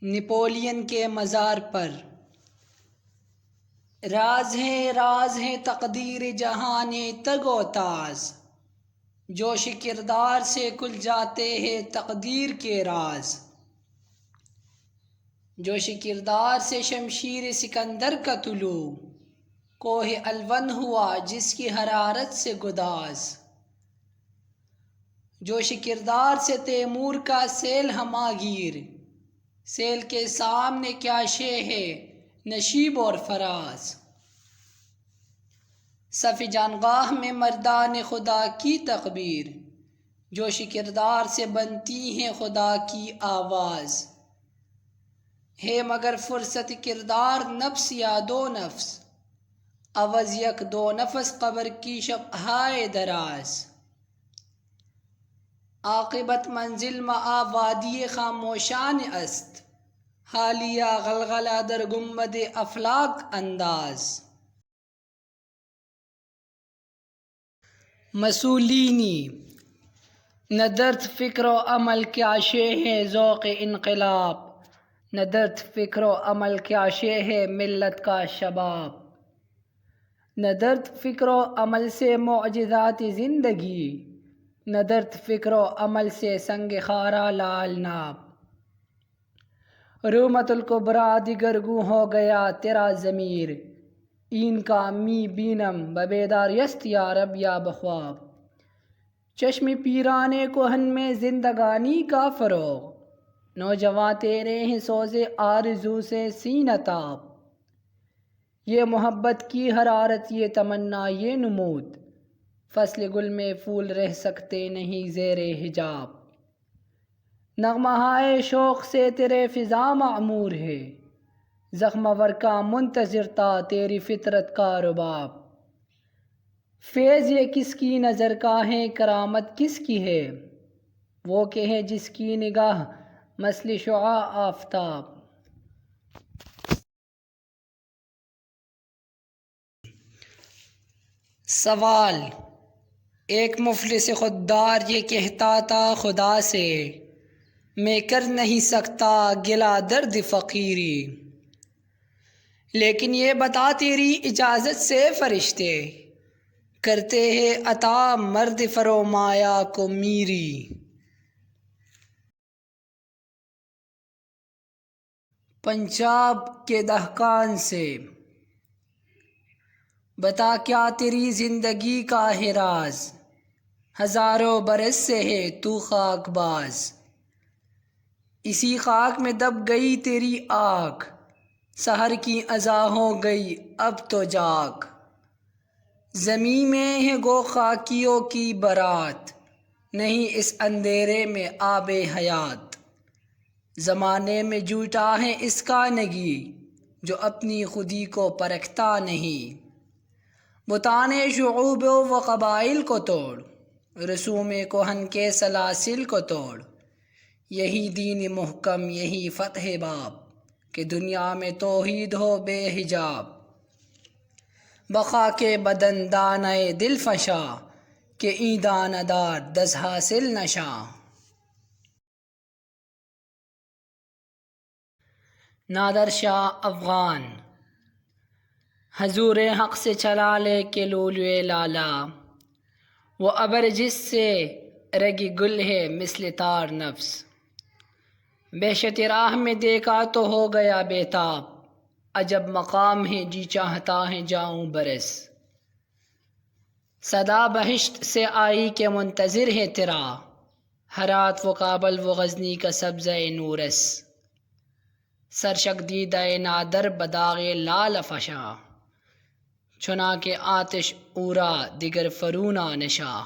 نپولین کے مزار پر۔ راز ہے تقدیر جہان تگ و تاز، جوش کردار سے کھل جاتے ہیں تقدیر کے راز۔ جوش کردار سے شمشیر سکندر کا طلوع، کوہ الوند ہوا جس کی حرارت سے گداز۔ جوش کردار سے تیمور کا سیل ہماگیر، سیل کے سامنے کیا شے ہے نشیب اور فراز۔ صف جانگاہ میں مردان خدا کی تکبیر، جوش کردار سے بنتی ہیں خدا کی آواز۔ ہے مگر فرصت کردار نفس یا دو نفس، عوض یک دو نفس قبر کی شبہائے دراز۔ عاقبت منزل مآب وادی خاموشان است، حالیہ غلغلہ در گنبد افلاک انداز۔ مسولینی۔ نہ درد فکر و عمل کیا شے ہے ذوق انقلاب، نہ درد فکر و عمل کیا شے ہے ملت کا شباب۔ نہ درد فکر و عمل سے معجزات زندگی، نہ درد فکر و عمل سے سنگ خارا لعل ناب۔ رومت الکبریٰ دیگر گوں ہو گیا تیرا ضمیر، این کا می بینم ببیدار است یا رب یا بخواب۔ چشم پیران کہن میں زندگانی کا فروغ، نوجواں تیرے ہیں سوز آرزو سے سینہ تاب۔ یہ محبت کی حرارت یہ تمنا یہ نمود، فصل گل میں پھول رہ سکتے نہیں زیر حجاب۔ نغمہ ہائے شوق سے تیرے فضا معمور ہے، زخم ور کا منتظر تھا تیری فطرت کا رباب۔ فیض یہ کس کی نظر کا ہے کرامت کس کی ہے، وہ کہ ہے جس کی نگاہ مثل شعاع آفتاب۔ سوال: ایک مفلس خوددار یہ کہتا تھا خدا سے، میں کر نہیں سکتا گلہ درد فقیری، لیکن یہ بتا تیری اجازت سے فرشتے کرتے ہیں عطا مرد فرومایا کو میری۔ پنجاب کے دہقان سے۔ بتا کیا تیری زندگی کا ہے راز، ہزاروں برس سے ہے تو خاک باز۔ اسی خاک میں دب گئی تیری آنکھ، سحر کی اذاں ہو گئی اب تو جاگ۔ زمیں میں ہے گو خاکیوں کی بارات، نہیں اس اندھیرے میں آب حیات۔ زمانے میں جھوٹا ہے اس کا نگی، جو اپنی خودی کو پرکھتا نہیں۔ بتان شعوب و قبائل کو توڑ، رسوم کہن کے سلاسل کو توڑ۔ یہی دین محکم یہی فتح باب، کہ دنیا میں توحید ہو بے حجاب۔ بخاک بدن دانہ دل فشاں، کہ این دانہ دار دز حاصل نشاں۔ نادر شاہ افغان۔ حضور حق سے چلا لے کے لولوے لالا، وہ ابر جس سے رگی گل ہے مثل تار نفس۔ بہشت راہ میں دیکھا تو ہو گیا بیتاب، عجب مقام ہے جی چاہتا ہے جاؤں برس۔ صدا بہشت سے آئی کہ منتظر ہے تیرا، ہرات و کابل و غزنی کا سبزہ نورس۔ سرشک دیدہ نادر بداغ لال فشاں، چنانکہ آتش عورا دیگر فرو نہ نشاں۔